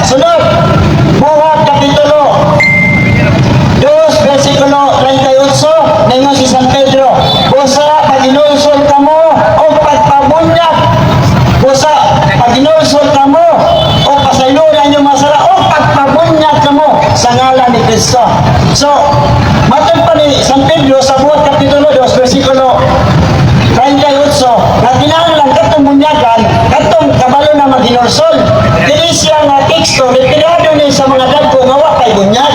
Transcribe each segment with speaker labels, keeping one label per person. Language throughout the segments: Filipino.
Speaker 1: Sunod, Buhat Kapitulo 2, versikulo 38, ningon si San Pedro, busa paginulsol kamo o pagpabunyag, busa paginulsol kamo o pasayloran yung masara o pagpabunyag kamo sa ngalan ni Kristo. So, matod pa ni San Pedro sa Buhat Kapitulo 2, versikulo 38, na kinahanglan katong bunyagan, katong kabalo na maginulsol. Dili siya nga teksto, retirado ni sa mga dagko nga wa kay bunyag.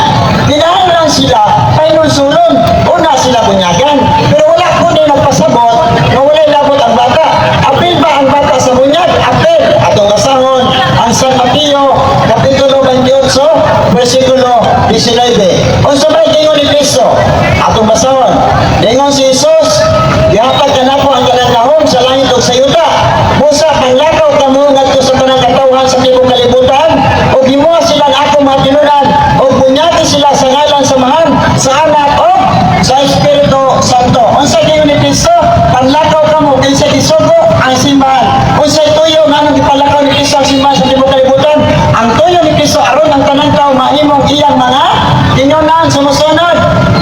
Speaker 1: Kinahanglan sila kay nulsulon, una sila bunyagan. Pero wala ko din nagpasabot na walay labot ang bata. Apil ba ang bata sa bunyag? Apil. Atong kasahon, ang San Mateo, Kapitulo 28, versikulo 19. Unsa may gingon ni Kristo? Atong basahon. Gingon si Jesus, gihatag kanako ang kanang sa langit ug sa yuta. Busa panglakaw kamo ngadto sa tanang katawhan sa tibok kalibutan, ug himuha sila ako matinunan, ug bunyati sila sa ngalan samahan sa Anak o sa Espiritu Santo. Unsa gingon ni Kristo? Panlakaw kamo kinsa gisugo ang simbahan. Unsa tuyo nganong gipalakaw ni Kristo ang simbahan sa tibok kalibutan? Ang tuyo ni Kristo aron ang tanang tawo mahimong iyang mga tinunan sumusunod.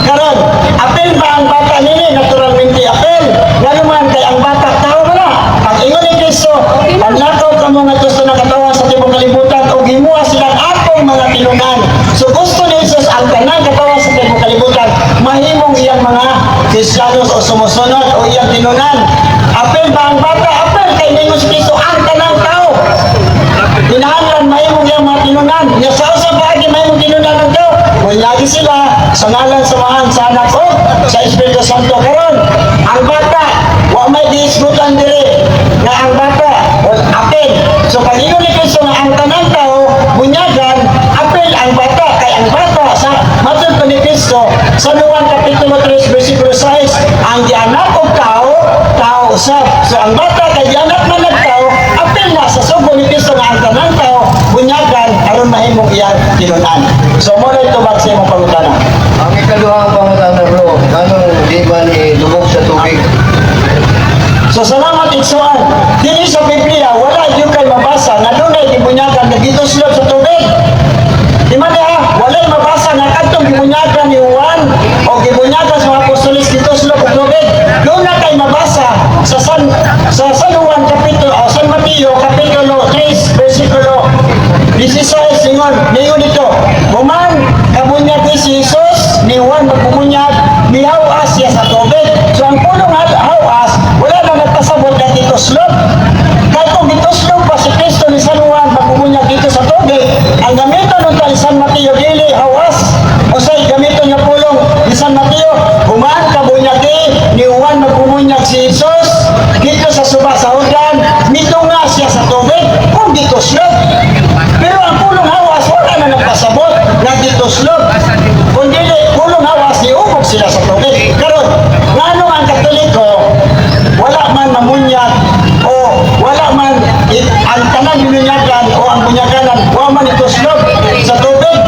Speaker 1: Karon, apil ba ang bata nini? Naturalmente apil. Ngano man kay ang bata tao ba na? Ang ingon ni Kristo, panlakaw kamo nga gusto na katawan sa tibok kalibutan o gimuha silang akong mga tinunan. So gusto ni Jesus ang tanang katawan sa tibok kalibutan mahimong iyang mga Kristiyanos o sumusunod o iyang tinunan. Apil ba ang bata? Apil kay ningon si Kristo ang tanang tao. Kinahanglan mahimong iyang mga tinunan. Nya sa usa paagi mahimong tinunan ng tao. Bunyagi sila sa ngalan samahan sa Anak o sa Espiritu Santo. Karon, ang bata wa may diisgutan diri nga ang bata o apil. So pag ingon ni Kristo nga ang tanang tao bunyagan, apil ang bata kay ang bata sa matod pa ni Kristo sa Juan Kapitulo 3 versikulo 6, ang gianak og tao, tao usab. So ang bata kay gianak man ng tao, apil na sa sugo ni Kristo nga ang tanang tao bunyagan aron mahimong iyang tinunan. So mo na ito sa imong pangutana.
Speaker 2: Ang ikaduhang pangutana bro, anong di ba ni lubog sa tubig?
Speaker 1: So salamat igsuan. Dili sa Biblia wala gyud kay mabasa na dunay gibunyagan nga gituslop sa tubig. Di man walay mabasa nga kadtong gibunyagan ni Juan o gibunyagan sa mga apostoles gituslop sa tubig. Doon na kay mabasa sa San Juan Kapitulo o San Mateo Kapitulo 3 versikulo 16 ningon ito. Human kabunyag ni si Jesus ni Juan magbubunyag ni hawas siya sa tubig. So ang pulong hawas wala na nagpasabot na dito slop. Kahit kung dito slop pa si Kristo ni San Juan magbubunyag dito sa tubig, ang gamiton ng kay San Mateo dili hawas o say gamiton niya pulong ni San Mateo. Human kabunyag ni Juan magbubunyag si Jesus dito sa suba sa Jordan, mitunga siya sa tubig kung dito slop. Pero ang pulong hawas wala na nagpasabot na dito slop. Kung dili pulong hawas iubog sila sa tubig. Karon, ngano ang Katoliko wala man mamunyag o wala man ang tanan binunyagan o ang bunyaganan wala man ito slop sa tubig.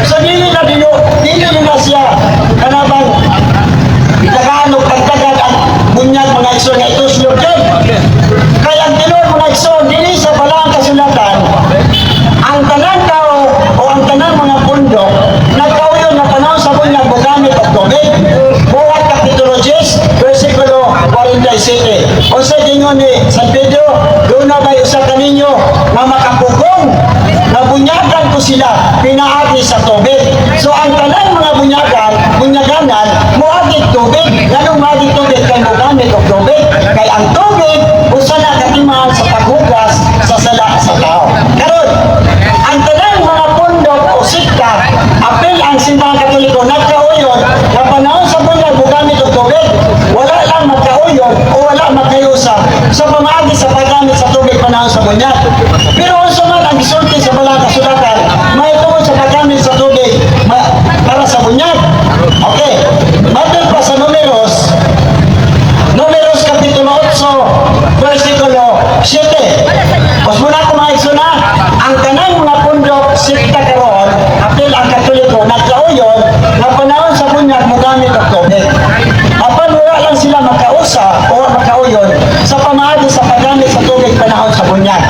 Speaker 1: So dili na siya kanabang itagaan o pagtagad ang bunyag mga igsoon nga ito slop yun. Kaya ang tinuod mga igsoon dili sa palang kasulatan ang tanan tao o ang tanan mga bundok nagkauyon na panahon sa bunyag bugamit og tubig. Buhat Kapitulo 10 versikulo 47. Unsa gingon ni San Pedro, doon na ba usa kaninyo nga makapugong na bunyagan ko sila pinaagi sa tubig. So ang tanan mga bunyaganan moagi tubig. Nganong moagi tubig kay bugamit og tubig? Kay ang tubig usa na katimaan sa paghugas sa sala sa tao. Karon, ang tanan mga pundok o sikta, apil ang simbahan Katoliko nagkauyon na panahon sa bunyag bugamit og tubig. Wala lang magkauyon o wala magkayusa sa pamaagi sa paggamit sa tubig panahon sa bunyag. Pero unsa man ang gisulti sa balang kasulatan, may tungod sa paggamit sa tubig para sa bunyag. Okay, matod pa sa Numeros Kapitulo 8 versikulo 7. Mas muna ko mga iso na, ang tanang mga pundok sikta karon, apil ang Katoliko nagkauyon na panahon sa bunyag mogamit og tubig. Apan wala lang sila makausa o makauyon sa pamaagi sa paggamit sa tubig panahon sa bunyag.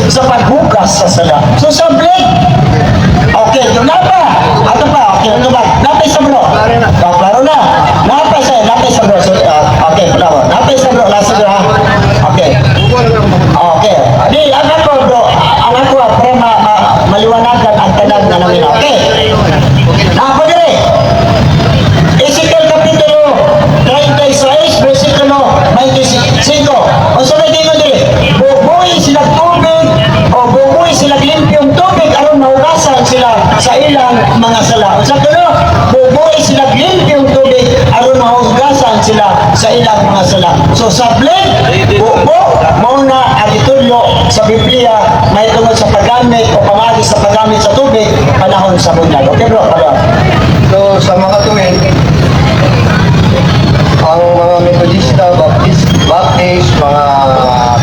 Speaker 1: sa pagbukas sa sala. So sublet. Okay, yung napa. Ato pa, okay, ano ba? Napay sa bro. Klaro na. Napay sa bro. So, okay, bravo. Napay sa bro. Lasa bro ha. Okay. Okay. Di, anak ko bro. Anak ko, para maliwanagan ang tanan na namin. Okay. Napa dire. Ezekiel Kapitulo 36, versikulo 25. O sa may tingin dire, bubuhay sila tubig o bubuhay sila limpyong tubig aron mahugasan sila sa ilang mga sala. O sa tulo, bubuhay sila limpyong tubig aron mahugasan sila sa ilang mga sala. So sablet, bubo, mauna at itulyo sa Biblia may tungkol sa paggamit o pamagi sa paggamit sa tubig panahon sa bunyag. Okay bro, pala.
Speaker 2: So, sa mga tuwid, ang mga Methodista, Baptist, mga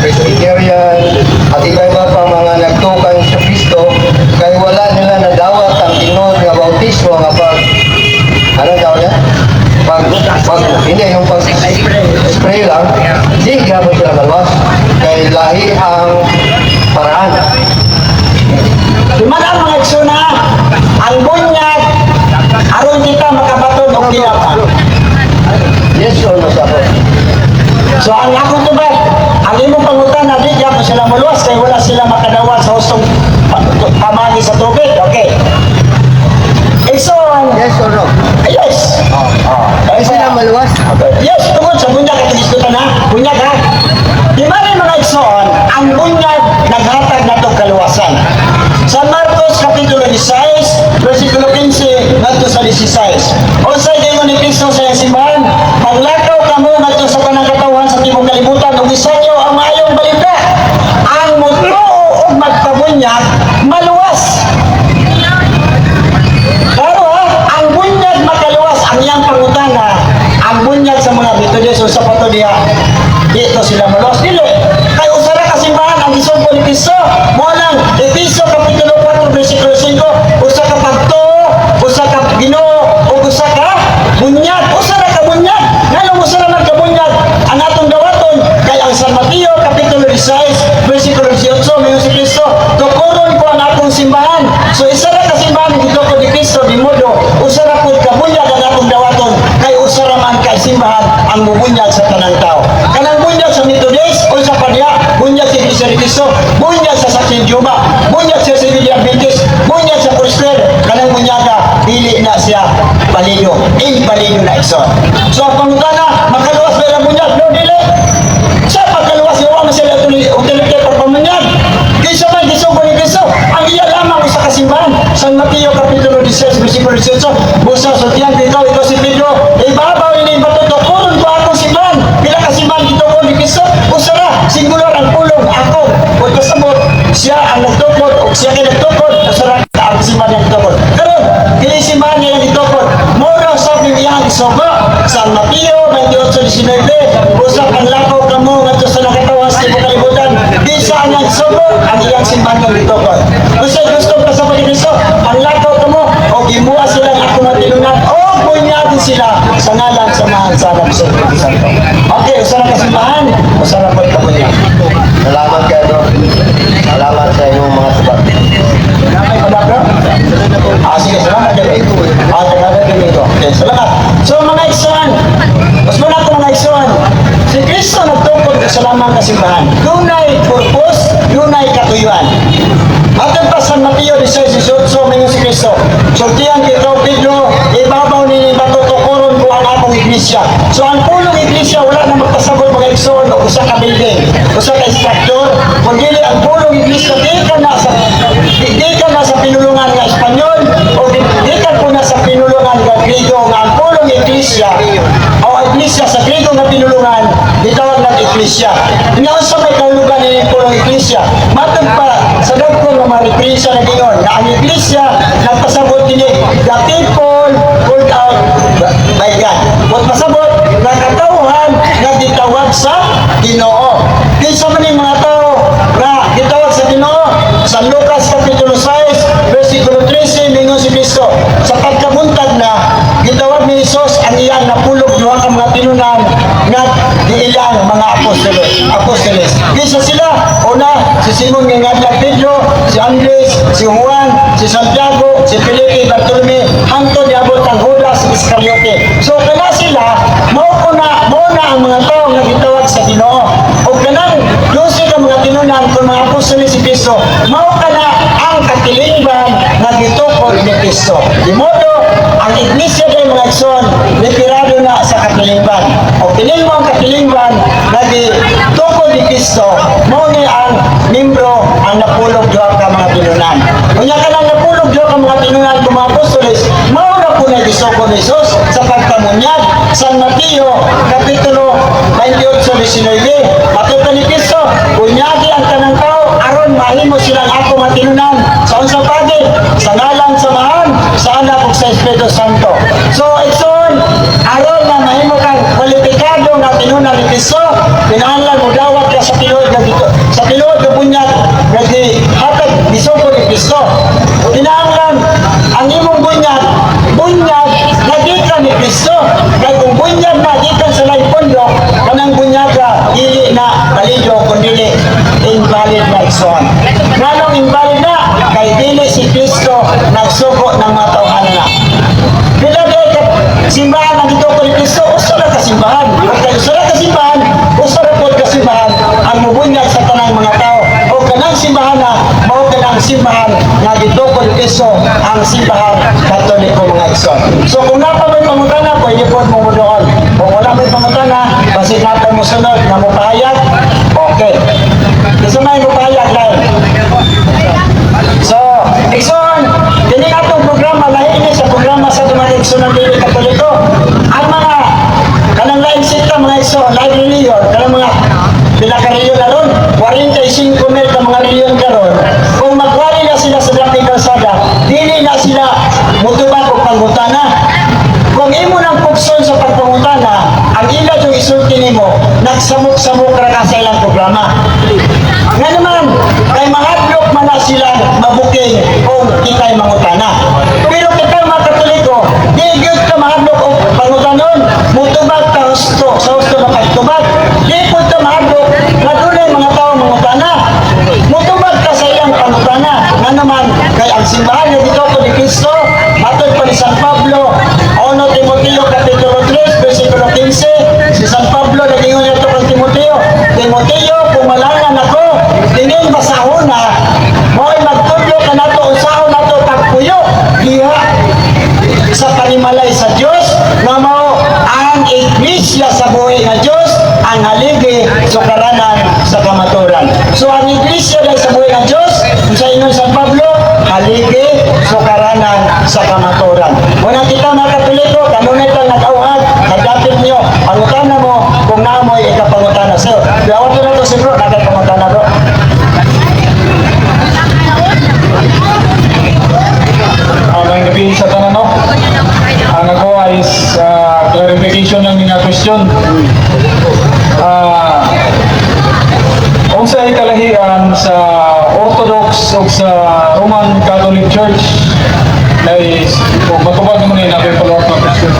Speaker 2: Presbyterian, at iba-iba pa mga nagtukan sa Kristo, kaya wala nila nadawat ang tinuod nga bautismo nga ano daw niya? Hindi, yung spray lang, di gano'n sila malwas. Kaya lahi ang paraan.
Speaker 1: Di man ang mga iksuna, ang bunyag, aron kita makabaton o kinapa.
Speaker 2: Yes or no, sabi?
Speaker 1: So ang akong tubag, ang imong pangutan na di mo sila maluwas kaya wala sila makadawat sa hustong pamagi sa tubig. Okay. Ikson.
Speaker 2: Yes or no?
Speaker 1: Yes.
Speaker 2: Ay sila maluwas?
Speaker 1: Yes, tungkol sa bunyag at gusto na. Bunyag ha. Di ba rin mga ikson, ang bunyag naghatag na itong kaluwasan. Sa Marcos Kapitulo 16, versikulo 15, ngadto sa 16. O sa inyo ni Kristo sa iyang simbahan, paglakaw kamo ngadto sa kanang katawan sa tibong kalibutan, ug isanyo ang maayong balita. Ang mutuo o magpabunyag, maluwas. Pero ha, ang bunyag makaluwas, ang iyang pangutana, ang bunyag sa mga Methodist o sa Patodia, dito sila maluwas. Dili, kay usara kasimbahan ang isong ni Kristo, mo lang, Efeso Kapitulo 4, versikulo 5, usa ka pagtuo, usa ka Ginoo, o usa ka bunyag, usara ka bunyag, nganong usara man ka bunyag, ang atong dawaton, kay ang San Mateo Kapitulo 16, versikulo 18, mayon si Kristo, tukuron ko ang atong simbahan. So isara ka simbahan, dito ko ni Kristo, di modo, usara po ka bunyag ang atong dawaton, kay usara man kay simbahan, ang mubunyag sa tanang tao. Kanang bunyag sa Methodist, o sa Padya, bunyag sa Iglesia ni Cristo, bunyag sa Saksi Juma, bunyag sa Sevilla Adventist, bunyag sa Foursquare, kanang bunyaga, dili na siya balido, inbalido na ison. So ang pangutana, makaluwas ba yung bunyag? No, dili. Siya pagkaluwas, yawa man sila utility para pamunyag. Kisa man, gisugo ni Cristo, ang iya lamang sa kasimbahan. San Mateo Kapitulo 16, versikulo 18, busa sa tiyang dito, ito si Pedro, ibabaw ini bato, tukuron ko akong simbahan. Pila ka simbahan dito ko ni Cristo, usara, singular ang pulong, ako, o kasabot, siya ang nagtukod, o siya kayo nagtukod, usara, ang simbahan niya nagtukod. Karon, kini simbahan niya nagtukod, mura sa pimiyang isogo, San Mateo 28:19, usap ang lakaw kamo ngadto sa nakatawas sa kalibutan, di sa ang isogo, ang iyang simbahan niya nagtukod. Gusto ka sa Kristo, ang lakaw kamo, o gimuha sila ng ako matilunan, o bunyagin sila sa ngalan sa mahal sa alam sa Espiritu Santo. Okay, usara ka simbahan, usara po ikabunyag.
Speaker 2: Salamat kayo, bro. Salamat sa inyong mga sabat.
Speaker 1: Salamat ka ba, bro? Sige, salamat din. Salamat din ito. Okay, salamat. So, mga iksuhan, mas muna ako mga iksuhan, si Kristo nagtungkol sa lamang kasimbahan. Dunay purpose, dunay katuyuan. Atin pa San Mateo 16:18, mingon si Kristo, sultihan kito, Pedro, ibabaw ni bato tukuron ko ang akong iglesia. So, ang pulong iglesia, wala na magpasabot mga iksuhan o usa ka building, usa ka instructor, kundi ang pulong iglesia, di ka na sa pinulungan ng Espanyol, o di ka po na sa pinulungan ng Griego, nga ang pulong iglesia, o iglesia sa Griego nga pinulungan, itawag ng iglesia. Ngayon sa may kaulugan ni pulong iglesia, matag pa sa dagkong ng mga iglesia na gingon, na ang iglesia nagpasabot din the people called out by God. Kung pasabot, nakatauhan na gitawag sa Ginoo. Kinsa man yung mga tao na gitawag sa Ginoo, sa Lucas Kapitulo 6, versikulo 13, mingon si Kristo, sa pagkabuntag na, gitawag ni Jesus ang iyang napulog duha ka mga tinunan nga di ilang mga apostoles. Kinsa sila? Una, si Simon nga ngadlag Pedro, si Andres, si Juan, si Santiago, si Felipe, Bartolome, hangtod niabot ang Judas Iscariote. So kana sila, mao na ang mga tao nga gitawag sa Ginoo. O kanang 12 ka mga tinunan kung mga apostol si Kristo, mao kana ang katilingban nga gitukod ni Kristo. Di modo ang iglesia kay mga igsoon retirado na sa katilingban. O piling mo ang katilingban nga gitukod ni Kristo, mao ni ang membro ang napulog duha ka mga tinunan. Unya ka lang napulog duha ka mga tinunan kung mga apostoles, mao na po na gisukod ni Jesus sa pagkamunyag. San Mateo kapitulo 28:19. Mateo ni Kristo, unyagi ang tanang tao aron mahimo silang ako matinunan. Sa unsang pagi? Sa ngalan samahan sa anak ug sa Espiritu Santo. So igsoon aron na mahimo kang kwalipikado nga tinunan ni Kristo, kinahanglan mo dawat ka sa tinuod nga dito. Sa tinuod nga bunyag nga hatag gisukod ni Kristo. Kinahanglan ang imong bunyag nga gikan ni Kristo. Kaya kung bunyag na gikan sa laing pondo, kanang bunyaga dili na valido kundi invalid na igsoon. Nganong invalid na? Kay dili si Kristo nagsuko ng mga tawhan na. Bila day ka simbahan ang gituko ni Kristo, usa na kasimbahan. Kaya usa na kasimbahan, usa na pod kasimbahan ang mubunyag sa tanang mga tao. O kanang simbahan na, mao kanang simbahan nga gituko ni Kristo, ang simbahan Katoliko mga igsoon. So kung napa may pangutana, pwede po mo doon. Kung wala may pangutana, basi napa mo sunod na mo pahayag, okay. Isa may mo pahayag lang. So, igsoon, kini atong programa lahi ini sa programa sa mga igsoon ng Dili Katoliko. Ang mga kanang lain sita mga igsoon, lain reliyon, kanang mga pila ka reliyon na ron, 45 mil ka mga reliyon karon. Kung magwali na sila sa dating kalsada, dili na sila mutubag o panggutana. Kung imo nang pugson sa pagpangutana, ang ila yung isulti nimo, nagsamok-samok ra ka sa ilang programa. Nga naman, kay mahadlok man na sila mabuking kung ikay mangutana. Pero kita mga Katoliko, di gyud ka mahadlok o pangutanon, mutubag ka husto, sa husto na pagtubag. Di po ka mahadlok, na dunay mga tao mangutana. Mutubag ka sa ilang pangutana. Nga naman, kay ang simbahan na dito ko ni Kristo, matod pa ni San Pablo, 1 Timoteo kapitulo 3, versikulo 15, si San Pablo nagingon niya ito kay Timoteo, Timoteo, pumalangan ako, tingin basahon na, mo'y magtudlo ka na ito, usahon na ito, pagpuyo, diha, sa panimalay sa Diyos, nga mao ang iglesia sa buhay nga Diyos, ang haligi sukaranan sa kamaturan. So ang iglesia dahil sa buhay nga Diyos, sa inyo San Pablo, haligi sukaranan sa kamaturan. Muna kita mga Katoliko, kanunay lang nag-auhag, nagdapit niyo, pangutana mo kung naamoy ikapangutana. So, gawin na ito si bro, nagpangutana bro.
Speaker 3: Ang gabi sa tanan, no? Ang ako is clarification ng mga question. Kung sa ikalahian sa Orthodox o sa Roman Catholic Church, ay matubag mo na yung follow-up na question.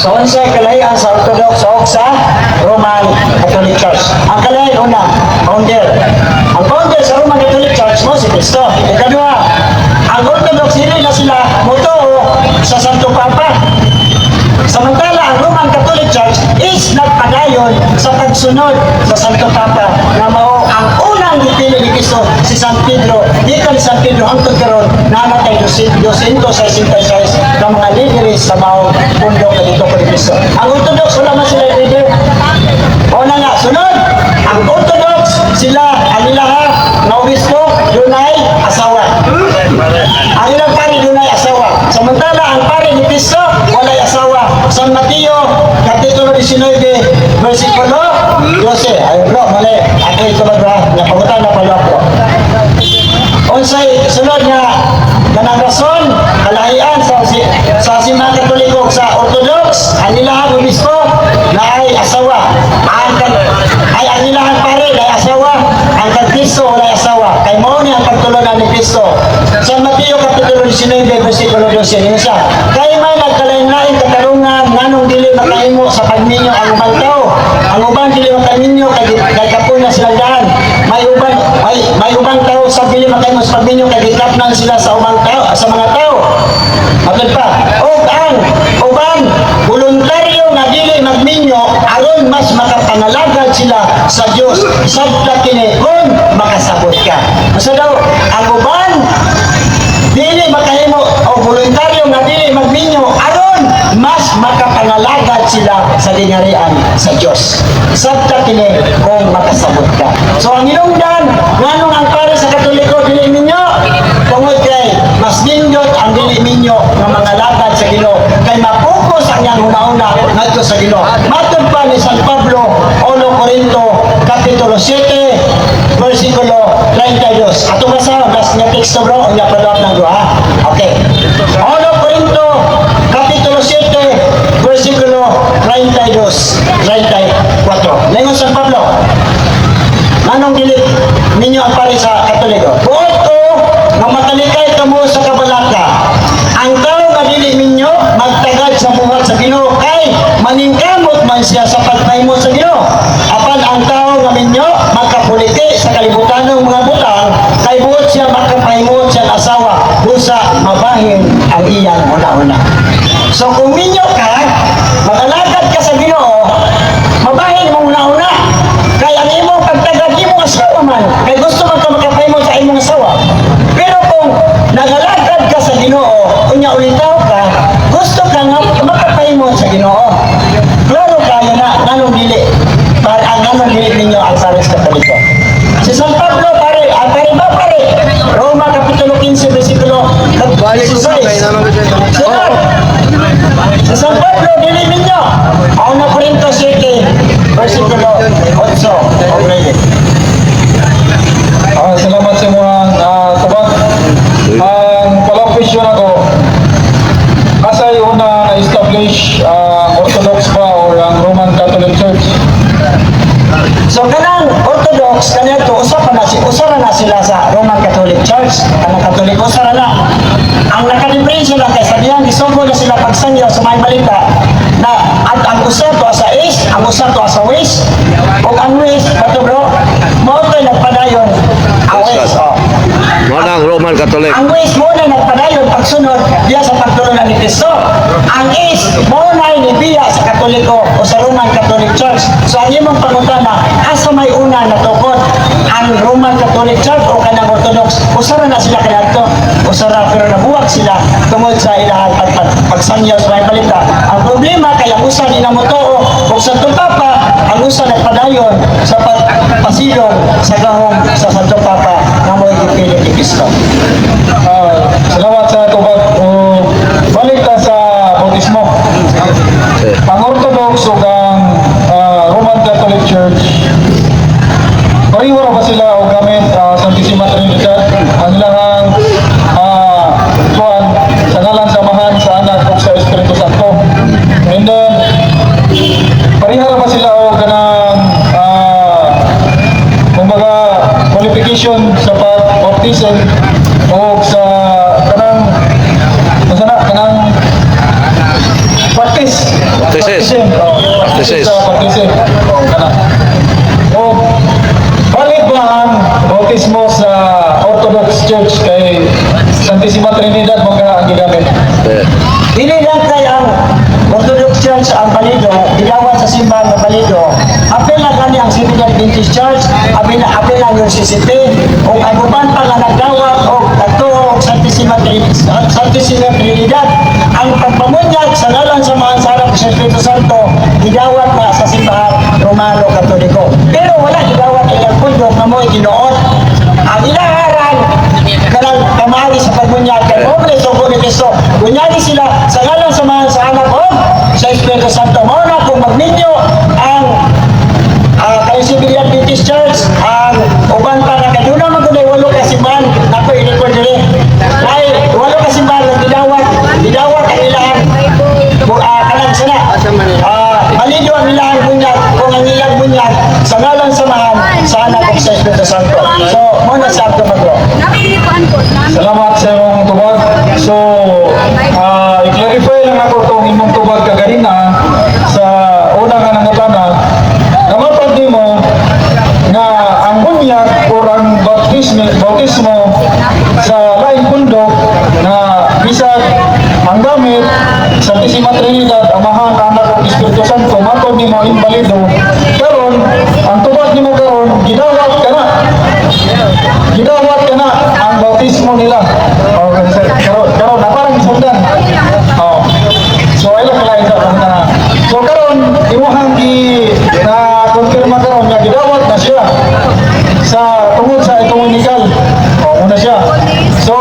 Speaker 1: So, unsay kalahian sa Orthodox o sa Roman Catholic Church? Ang kalahian una, founder. Ang founder sa Roman Catholic Church mo si Kristo. Ikadua, ang Orthodox hindi na sila motoo sa Santo Papa. Samantala, ang Roman Catholic Church is nagpadayon sa pagsunod sa Santo Papa na mao ang unang dipilo ni Kristo si San Pedro. Di ka ni San Pedro hangtod karon namatay 266 ng mga lideres sa maong mundo ka dito ko ni Kristo. Ang Orthodox wala man sila leader. O na nga, sunod, ang Orthodox sila, ang ilaha, na obispo, dunay asawa. Ang ilang pari dunay asawa. Samantala, ang pari ni Kristo, walay asawa. San Mateo, kapitulo 19, versikulo 12. Ay bro, mali. Ako ito ba bro? Napagutan na pala po. Unsay sunod nga kanang rason, kalahian sa simbahan Katoliko sa Orthodox, ang ilahang obispo na ay asawa. Ang ilahang pare na ay asawa. Ang Kristo wala asawa. Kay mao ni ang pagtulunan ni Kristo. San Mateo kapitulo 19 versikulo 12 yun siya. Kay may nagkalain-lain katarungan nganong dili makahimo sa pagminyo ang ubang tao. Ang uban dili makaminyo kay kapuy na silang daan. May uban Kay ubang tao sa bili makahimo sa pagminyo kay gikapnan sila sa ubang tao, sa mga tao. Matod pa. O ang uban voluntaryo nga dili magminyo aron mas makapangalagad sila sa Dios. Sabta kini kung makasabot ka. Usa daw ang uban dili makahimo o voluntaryo nga dili magminyo aron mas makapangalagad sila sa dinarian sa Dios. Sabta kini kung makasabot ka. So ang hinungdan nganong ang pare sa Katoliko dili minyo tungod kay mas nindot ang dili minyo nga mga lagad sa Ginoo kay mapokus ang iyang una-una ngadto sa Ginoo. Matud pa ni San Pablo 1 Corinto kapitulo 7 versikulo 32. Ato basa last nga teksto bro, unya follow up ng duha. Okay. 1 Corinto kapitulo 7 versikulo 34. Lingon San Pablo. Manong dili ninyo ang pare sa Katoliko. Buot ko nga matalikay kamo sa kabalaka. Ang tao nga dili ninyo magtagad sa buhat sa Ginoo kay maningkamot man siya sa pagpahimo sa Ginoo. Apan ang tao nga ninyo magkapuliti sa kalibutanong mga butang kay buot siya makapahimo siya asawa busa mabahin ang iyang una-una. So kung ninyo ka magalagad ka sa Ginoo, mabahin mo una-una. Kay ang imong pagtagad imong asawa man, kay gusto man ka makapahimo sa imong asawa. Pero kung nagalagad ka sa Ginoo, unya ulitaw ka, gusto ka nga makapahimo sa Ginoo. Klaro kayo na nganong dili. Para ang nganong dili ninyo ang Pares Katoliko. Si San Pablo pare, pare ba pare? Roma kapitulo 15 bersikulo 16. Sunod. Si San Pablo dili ninyo. 1 Corinto 7 versikulo 8. Okay.
Speaker 3: Salamat sa mga tubag. Ang palang question ako, asa yung una na-establish ang Orthodox ba o ang Roman Catholic Church?
Speaker 1: So kanang Orthodox kanito usara na sila sa Roman Catholic Church. Kanang Katoliko usara na. Ang nakadifrensya lang kay sabihan gisugo na sila pagsangyaw sa mga balita na at ang usa to sa east, ang usa to sa west. Ug ang west bato bro, mao to'y nagpadayon ang west. Oh.
Speaker 4: Mana ang Roman Catholic?
Speaker 1: Ang west mo na nagpadayon pagsunod diya sa pagtulungan ni Kristo. Ang east mo na nibiya sa Katoliko o sa Roman Catholic Church. So ang imong pangutana, asa may una natukod ang Roman Catholic Church o kanang Orthodox? Usara na sila kadto. Usara pero nabuwag sila tungod sa ilang pagsangyaw sa mga balita. Ang problema kay ang usa ni namutuo o Santo Papa, ang usa nagpadayon sa pagpasilong sa gahom sa Santo Papa nga mo'y gipili ni Kristo.
Speaker 3: Salamat sa tubag. Balik ta sa bautismo. Ang Orthodox o ang Roman Catholic Church, pareho ra ba sila o gamit Santissima Trinidad? Ang ilang kuan sa ngalan samahan sa anak o sa Espiritu Santo. And then, pareho ra ba sila o kanang kumbaga qualification sa pag-baptism o sa kanang practice.
Speaker 4: Baptism.
Speaker 3: Practice sa baptism. O valid ba ang bautismo sa Orthodox Church kay Santissima Trinidad mo ka ang gigamit?
Speaker 1: Dili lang kay ang Orthodox Church ang balido, gidawat sa simbahan ng balido. Apil na kani ang Seventh-day Adventist Church, apil na yung CCP, o aguban pa nga nagdawat o nagtuo Santissima Trinidad. Ang pagpamunyag sa ngalan sa mga sarap sa Espiritu Santo, gidawat na sa simbahan Romano Katoliko. Pero wala gidawat ilang pundok na mo'y ginoon. Ang ilaharan, kanang kamali sa pagbunyag, kay Pobre Sogo ni Cristo, bunyagi sila sa ngalan sa mga sa anak o sa Espiritu Santo. Mao na kung magninyo ang Seventh-day Adventist Church, ang uban pa na kaduna magulay 8 ka simbahan, nako i-record diri. Ay 8 ka simbahan na gidawat ang ilang kanang sana. Malido ang ilang bunyag kung ang ilang bunyag sa ngalan samahan sa anak o sa Espiritu Santo. So mo na sa ato magro.
Speaker 3: Salamat sa imong tubag. So, i-clarify lang ako itong imong tubag kaganina sa una ka nangatana. Namapad mo nga ang bunyag o ang baptismo bautismo sa laing pundok na bisag ang gamit sa Santisima Trinidad, Amahan, Anak ug Espiritu Santo, matod nimo imbalido. Karon ang tubag nimo karon gidawat kana. Gidawat kana ang bautismo nila. Okay, karon na parang sundan. Oh. So ay lang lain sa kanila. So karon imuhang na konfirma karon nga gidawat na siya sa tungod sa itong legal. O una siya. So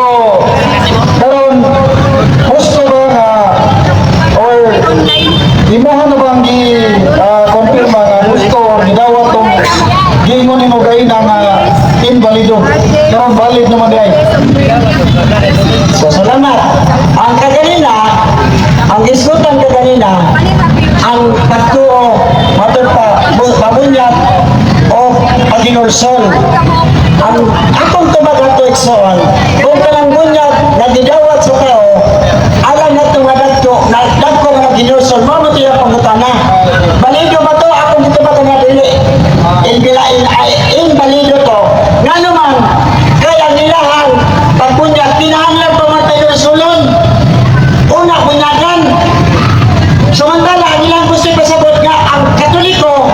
Speaker 3: karon gusto ba nga or imuhang na bang konfirma nga gusto or gidawat tong giingon nimo gaina nga invalido. Karon valid naman diay.
Speaker 1: So, salamat. Ang kaganina, ang iskutan kaganina, ang pagtuo, matod pa, mabunyag, o paginulsol. Ang akong tumagato iksoon, kung kanang bunyag, nagdidawat sa tao, alam na itong nadagto, nadagko nga ginulsol, mamuti ang pangutana. Balido ba to? Akong dito ba nga dili? Invalido to. Nga naman, kaya nilahan, pagbunyag, tinahanlan pa mga tayo sulon. Una, bunyagan. Samantala, ang ilang gusto pasabot nga, ang Katoliko,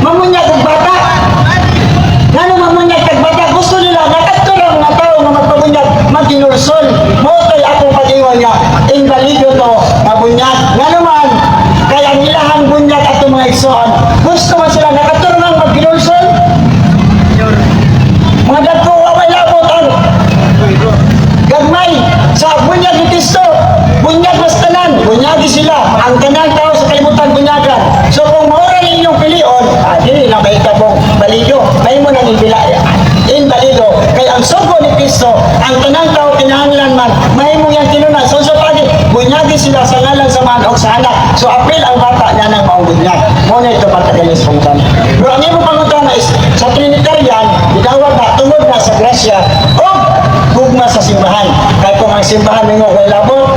Speaker 1: mamunyag ang bata. Nga naman mamunyag ang bata, gusto nila, nakatulong na tao na magpabunyag, mag-inulsol. Motoy akong pag-iwan nga, invalido to, mabunyag. Nga naman, kaya nilahan bunyag at mga iksoon, gusto man sila nakatulong ang mag-inulsol. Mga dagko, away labot ang gagmay sa bunyag ni Kristo. Bunyag mas tanan, bunyagi sila. Ang tanan tao sa kalibutan bunyagan. So kung maura ninyong pilion, dili na may kabong balido. May mo nang invalido. Kaya ang sugo ni Kristo, ang tanan tao kinahanglan man, may mo yung tinunan. So pagi, bunyagi sila sa ngalan sa man o sa anak. So apil ang bata niya ng maong bunyag. Muna ito patagalis pangtan. Pero ang imo pangutan is sa Trinitarian, itawag na tungod na sa grasya o gugma sa simbahan. Kaya kung ang simbahan mo kay labot,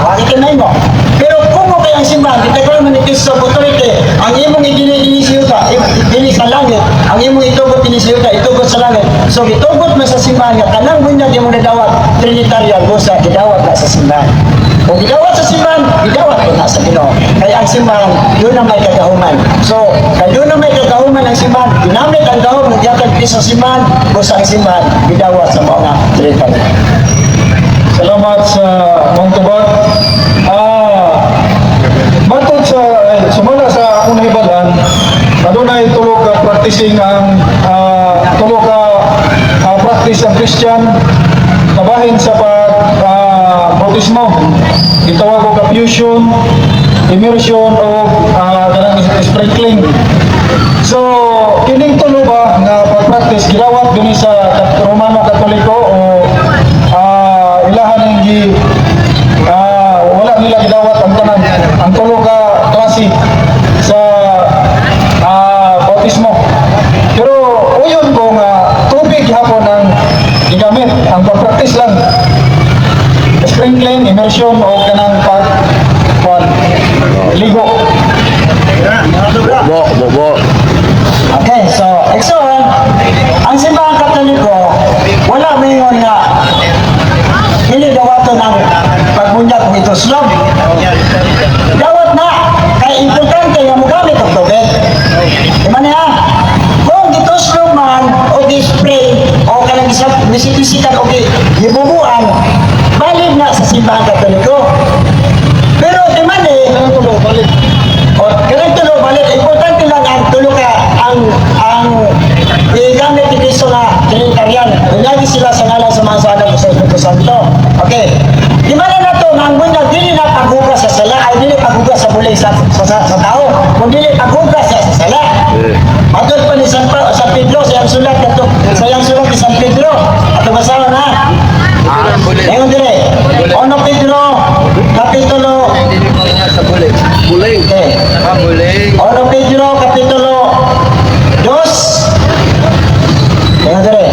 Speaker 1: wakikinay mo. Pero kung mo kay ang simbahan, kita ko naman itis sa authority, ang imong idinisiyuta, dili sa langit, ang imong itugot inisiyuta, itugot sa langit. So itugot mo sa simbahan, nga kanang bunyag yung nadawat, Trinitarian, busa, gidawat na sa simbahan. Kung gidawat sa simbahan, gidawat ko na sa Ginoo. Kaya ang simbahan, yun ang may kagahuman. So, kaya yun ang may kagahuman ng simbahan, ginamit ang gahom, nagyatag sa simbahan, busa ang simbahan, gidawat sa mga Trinitarian.
Speaker 3: Salamat sa mong tubag. Matod sa sumala sa akong nahibalan, adunay tulog ka practicing ang tulog ka practice ang Christian kabahin sa bautismo. Itawag ko ka fusion, immersion o kanang sprinkling. So, kining tulo ba nga pag-practice gilawat dinhi sa Romano Katoliko o ilahan hindi wala nila gidawat ang tanan ang tulo ka klase sa bautismo. Pero uyon ko nga tubig hapon ang gigamit ang pag-practice lang, sprinkling, immersion o kanang ligo.
Speaker 4: Bo.
Speaker 1: Okay, so, eksoon, ang simbahan Katoliko, wala mayon nga hindi dawato ng pagbunyag ng ito slog. Dawat na, kaya importante nga magamit ang tubig. Diba niya? Kung dito slog man, o di-spray, o kanang bisik-bisikan, o gibubuan, balik na sa simbahan Katoliko. Pero di man o kanang tulo, balik, importante lang ang tulo ka, ang igamit ni Kristo na Trinitarian. Bunyagi sila sa ngalan sa mga sana sa Espiritu Santo. Okay. Di ba na ito, ang bunyag, dili na paghugas sa sala, ay dili paghugas sa bulay sa tao, kung dili paghugas sa sala. Matod pa ni San Pedro, sa iyang sulat ni San Pedro, at basahan na. Ngayon dire, 1 Pedro, Kapitulo,
Speaker 4: Buling.
Speaker 1: okay. 1 Pedro, Kapitulo 2, ngayon dire,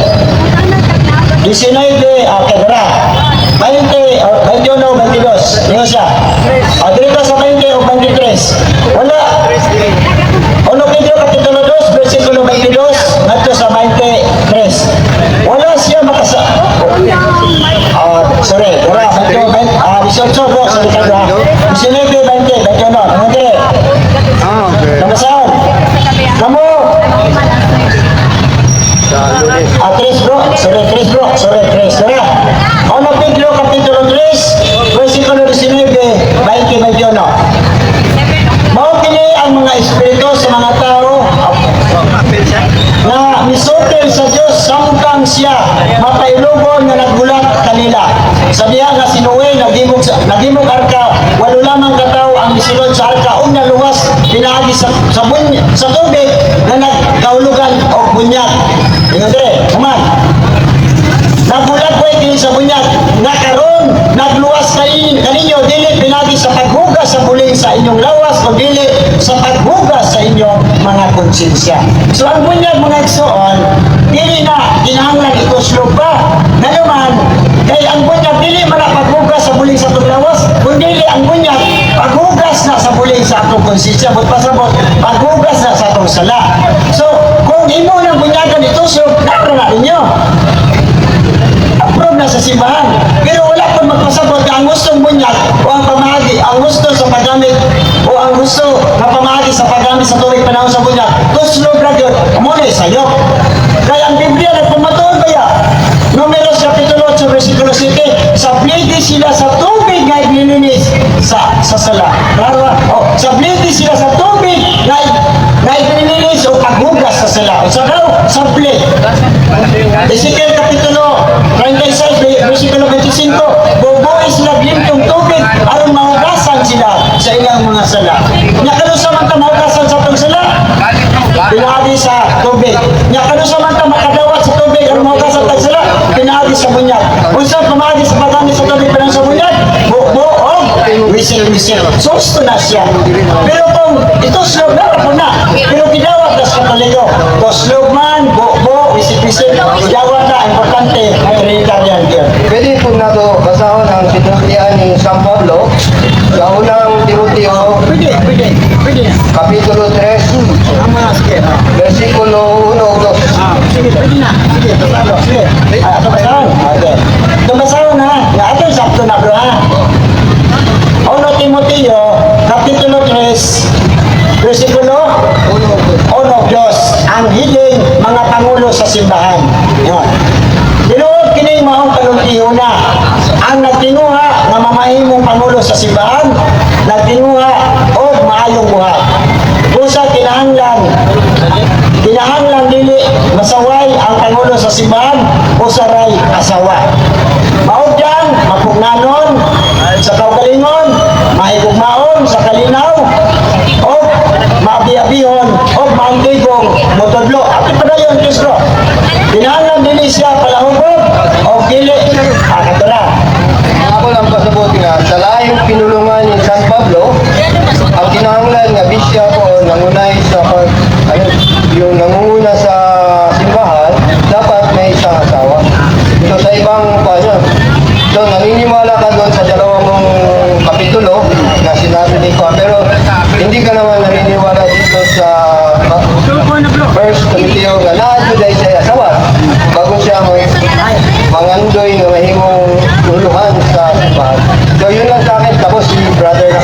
Speaker 1: 19, okay, dara. 20, 21 o 22. Ngayon siya. Dito sa 20 o 23. Wala. 1 Pedro Kapitulo 2, versikulo 22, ngadto sa 23. Wala siya 3. Ono Pedro Kapitulo 3, versikulo 19, 20-21. Mao kini ang mga espiritu sa mga tao na misutil sa Diyos samtang siya mapailugon nga naggulat kanila. Sa diha nga si Noe nagimog arka, walo lamang katawo ang misulod sa arka ug naluwas pinaagi sa tubig na nagkaulugan og bunyag. Ingon dire, kuman. Nagulat ko kini sa bunyag nga karon nagluwas kaninyo dili pinagi sa paghugas sa buling sa inyong lawas o dili sa paghugas sa inyong mga konsensya. So ang bunyag mga igsoon, dili na kinahanglan ito slog pa. Naman, kay ang bunyag dili man na paghugas sa buling sa itong lawas, kundi ang bunyag paghugas na sa buling sa atong konsensya. But pasabot, paghugas na sa atong sala. So kung imo ng bunyagan ito slog, naroon na ninyo. Approve na sa simbahan. Pero wala pa magpasabot na ang gustong bunyag o ang pamahagi, ang gusto sa paggamit o ang gusto na pamahagi sa paggamit sa tuwing panahon sa bunyag. Tuslog na yun, muna sa'yo. Kaya ang Biblia nagpamatuon ba yan? Numeros Kapitulo 8, versikulo 7, sabliti sila sa tubig na iglilinis sa sala. Klaro? Sabliti sila sa tubig na iglilinis o paghugas sa sala. O sa daw, sablit. Ezekiel Kapitulo 36, versikulo 25, bubuhay sila limtong tubig aron mahugasan sila sa ilang mga sala. Nyakano sa man ta mahugasan sa itong sala? Pinaagi sa tubig. Nyakano sa man ta makadawat sa tubig aron mahugasan sa sala? Pinaagi sa bunyag. Kung saan pamaagi sa paggamit sa tubig pinang sa bunyag? Buo o wisil-wisil. Susto na siya. Pero kung ito slog na po na, pero gidawat na sa Katoliko. Kung slog man, buo, wisil-wisil, gidawat na, importante, ang Trinitarian yun.
Speaker 2: Pwede po na ito basahon ang sinuntian ni San Pablo sa unang Timoteo,
Speaker 1: Pwede.
Speaker 2: Kapitulo 3,
Speaker 1: Sige.
Speaker 2: versikulo 1 o 2.
Speaker 1: Sige, pwede na. Sige, pasalo. Sige. Ito basahon. Okay. Ito basahon ha. Ito yung sakto na bro ha. Ono Timoteo, Kapitulo 3, versikulo 1, ang hiling mga pangulo sa simbahan. Yun. Dinuod kini maong panultiho na. Ang nagtinguha nga mamahimong pangulo sa simbahan, nagtinguha og maayong buhat. Busa kinahanglan dili masaway ang pangulo sa simbahan o saray asawa. Maudyan, mapugnanon, sa kaugalingon, mahigugmaon, sa kalinaw, o mabiabihon, o maandigong motodlo. At ipadayon, Kristo. Kinahanglan dili siya palahubog o dili akatula.
Speaker 2: Ako lang pasabuti nga, sa lahing pinulungan ni San Pablo, ang kinahanglan nga bisya ko nangunay sa yung nangunguna sa simbahan, dapat may isang asawa. So sa ibang paano, so naniniwala ka doon sa dalawang mong kapitulo na sinabi ni Juan, pero hindi ka naman naniniwala dito sa First Timoteo nga naadyo siya asawa bago siya mangandoy na mahimong tuluhan sa simbahan. So yun lang sa akin, tapos si brother na.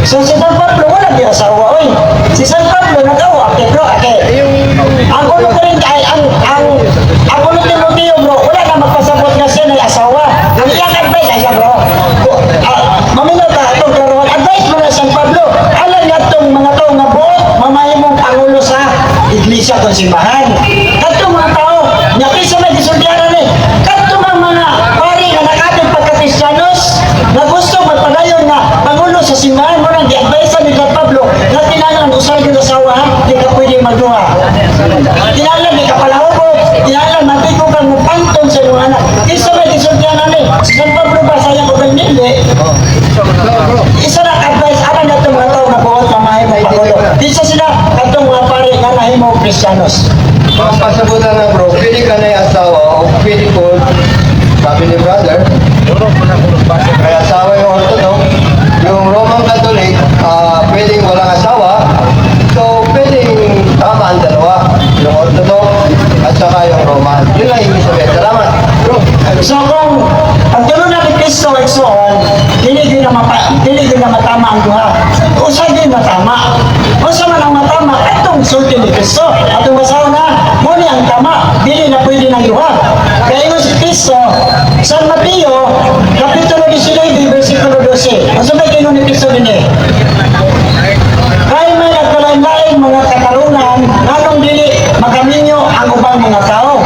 Speaker 1: So si San Pablo wala di asawa oy. Si San Pablo nagawa kay bro ake. Ang ulo ko rin ay ang ulo ni Timoteo bro wala na magpasabot na siya ng asawa. Ang iyang advice ay siya bro. Maminaw ka itong karoon. Advice mo na San Pablo. Alam nga itong mga tao nga buot mamahimong pangulo sa iglesia kung simbahan. Katong mga tao nakisa may gisultianan ni. Katong mga pari nga nakatong pagka-Kristiyanos na gusto magpadayon na pangulo sa simbahan mo nang di-advise ni San Pablo na tinalang usay yung asawa di ka pwede magduha. Tinalang di ka palahubog, tinalang matigo kang mupantong sa iyong anak. Isa may gisultianan ni. Si San Pablo ba sayang ko kang nili? Isa na advice alam na itong mga tao na buot mamahimong pangulo. Isa sila katong mga pari nga nahimong Kristiyanos.
Speaker 2: Ang pasabutan na bro, pwede ka na yung asawa o pwede ko, sabi ni brother, kaya asawa yung Orthodox, yung Roman Catholic, pwedeng walang asawa, so pwedeng tama ang dalawa, yung Orthodox at saka yung Roman. Yun lang ibig sabihin. Salamat. Bro.
Speaker 1: So kung ang tulong na ni Kristo ay soon, dili na matama ang duha. Usa din matama. Usa man ang matama, itong sulti ni Kristo. Atong basaw na, muni ang tama, dili na pwede ng duha. Kaya yung si Kristo Cristo, San Mateo, Kapitulo 19, versikulo 12. Ang sabay kayo ni Cristo din eh. Kaya may nagkalain-lain mga katarungan, nanong dili makaminyo ang ubang mga tao.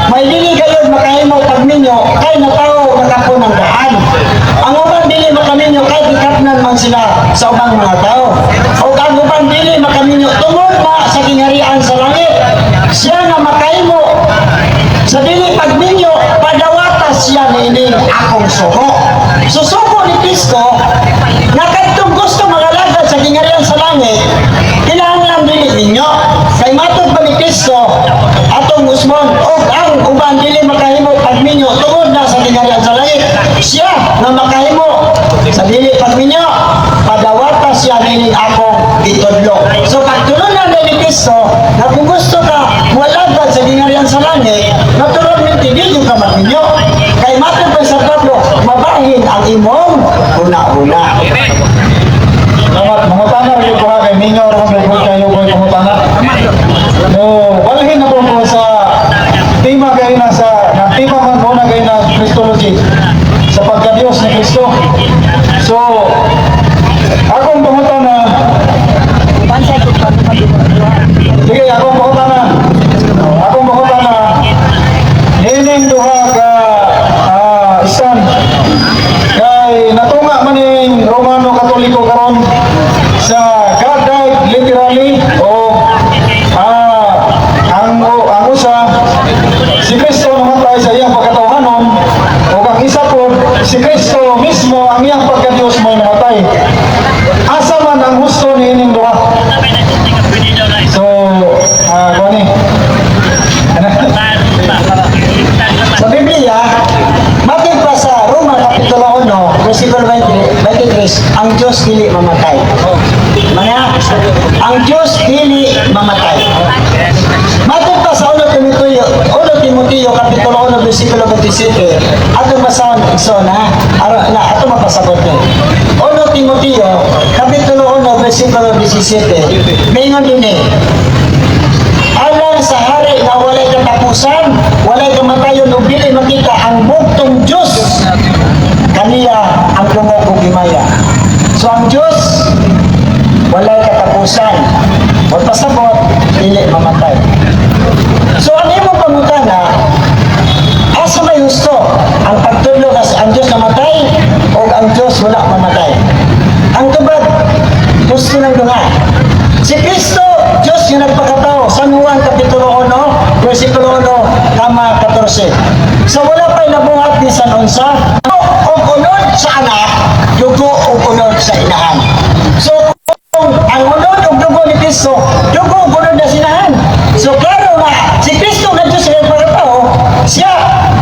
Speaker 1: May dili kayo makahimo pagminyo, kay na tao nakapunang daan. Ang ubang dili makaminyo, kay ikapnan man sila sa ubang mga tao. O ang ubang dili makaminyo, tungod na sa kingharian sa langit. Siya nga makahimo sa dili pagminyo, padawatas siya nining akong sugo. Susugo ni Kristo, na kadtong gusto magalagad sa kingharian sa langit, kinahanglan dili ninyo. Kay matod pa ni Kristo, atong usmon, o ang uban dili makahimo pagminyo, tungod na sa kingharian sa langit. Siya nga makahimo sa dili pagminyo, padawatas siya nining akong itudlo. So pagtulunan ni Kristo, na kung gusto ka malagad sa kingharian sa langit, naturalmente dili ka magminyo. Kay matod pa sa Pablo, mabahin ang imong una-una.
Speaker 3: Mga tanah rin ko ha, kay ninyo rin kayo ko mga tanah. No, walahin na po sa tema kayo na tema man po na kayo na Christology sa pagka-Diyos ni Kristo. So, akong pangutan na sige, akong pangutan na hining duha ka isan kay natunga man ning Romano Katoliko karon sa God died literally o ang usa si Kristo namatay sa iyang pagkatawhanon o ang isa po si Kristo mismo ang iyang pagka-Diyos mo namatay. Asa man ang gusto ni ining duha. So, gani.
Speaker 1: Sa Biblia, matig pa sa Roma Kapitulo 1, versikulo 23, ang Diyos dili mamatay. Mga, ang Diyos dili mamatay. Matig pa sa 1 Timoteo Kapitulo 1, versikulo 27, ato masahon ikso na ato mapasagot ni. 1 Timoteo Kapitulo 1, versikulo 17, mayngon din eh, alang sa hari na walay katapusan, walay kamatayon o dili makita ang bugtong Diyos, kaniya ang lungog ug himaya. So ang Diyos walay katapusan, o pasabot dili mamatay. So ang imong pangutana, asa may gusto ang pagtudlo nga ang Diyos namatay o ang Diyos wala mamatay? Ang tubag gusto ng dunga. Si Kristo, Diyos yung nagpakatao. San Juan Kapitulo 1, versikulo 1, kama 14. So wala pa'y nabuhat ni San Unsa. O unod sa anak, dugo o unod sa inahan. So kung ang unod o dugo ni Kristo, dugo o unod na sinahan. So klaro na, si Kristo na Diyos yung nagpakatao, siya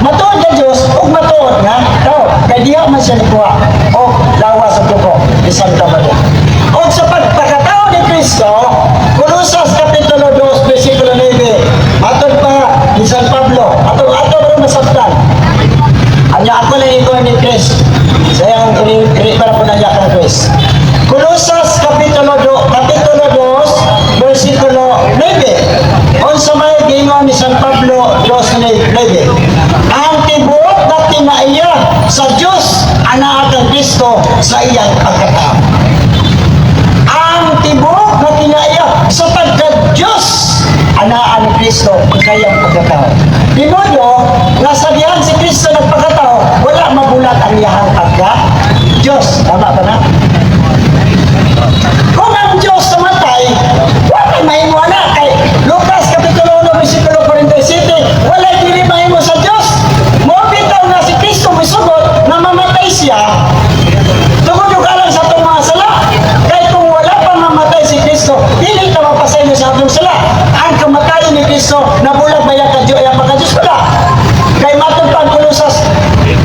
Speaker 1: matuod na Diyos o matuod na tao. Kaya diha man siya nikuha o lawa sa dugo ni Santa Maria. O sa pagpakatao ni Kristo, Colosas Kapitulo 2, versikulo 9, matod pa ni San Pablo, ato rin masabtan. Anya ako lang ito ni Chris. Sayang, para po nandiyak ng Chris. Colosas Kapitulo 2, versikulo 9. On sa may gingon ni San Pablo 2:9. Ang tibuok na tinaiya sa Diyos, anak ng Kristo sa iyang pagkatao. Ang tibuok na tinaiya sa pagka-Diyos, anaan ni Kristo ang kayang pagkatao. Di modo, nga sa diyan si Kristo nagpagkatao, wala mabulat ang iyang pagka-Diyos. Tama ba na? Kung ang Diyos namatay, wala mahimo na. Kay Lucas Kapitulo 1, versikulo 47, wala dili mahimo sa Diyos. Mobitaw na si Kristo may sugot na mamatay siya, tungod yung alam sa itong mga sala. Kaya kung wala pa mamatay si Kristo, dili ka mapasay na sa itong sala. Ang kamatayan ni Kristo, nabulag ba yung kadyo, yung pagka-Diyos wala. Kay matod pa ang Colosas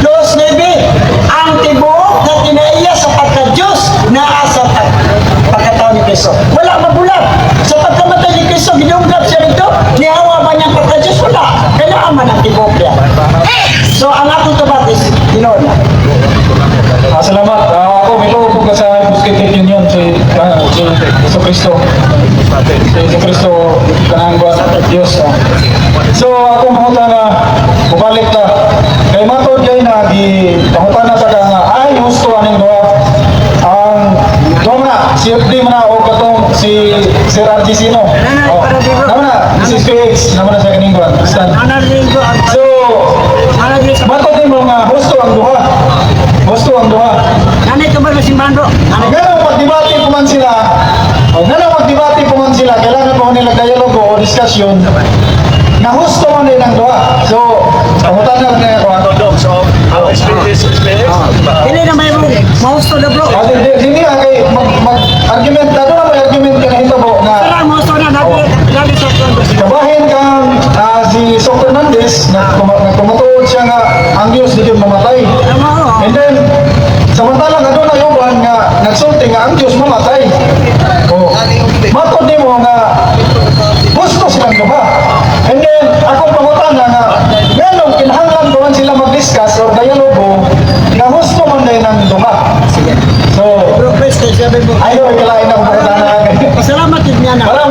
Speaker 1: 2:9, ang tibuok na tinaiya sa pagka-Diyos na sa pagkatao ni Kristo. Wala mabulag. Sa pagkamatay ni Kristo, ginunggap siya rito, nihawa ba niyang pagka-Diyos? Wala. Kailangan man ang tibuok niya. So, ang akong tabat is, Lord.
Speaker 3: Salamat. Ako may po ka sa Busquete Union si Kristo. Si Kristo kanang Diyos. So ako mga na bumalik ta Sir RGC no. Oh. Naman na, this is PX, naman na sa kaning kuan. Stand. So, mato din mo nga gusto ang duha. Gusto ang duha. Ganang magdebate po man sila, kailangan po nila dialogo o discussion na gusto man din ang duha. So, pangutan na nila ko. Dini kay mag-argument na doon, may argument ka na ito po na kabahin kang si Sok Fernandez na kumatuod siya nga ang Diyos di yun mamatay. And then, samantalang na doon na yuban nga nagsulti nga ang Diyos mamatay. O, matod di mo nga gusto silang duha. And then, akong pangutan na nga ganong kinahanglan ko man sila mag-discuss or dialogo na gusto man din ng duha. So, ayaw ikalain ako pangutan na
Speaker 1: Salamat din niya na.
Speaker 3: para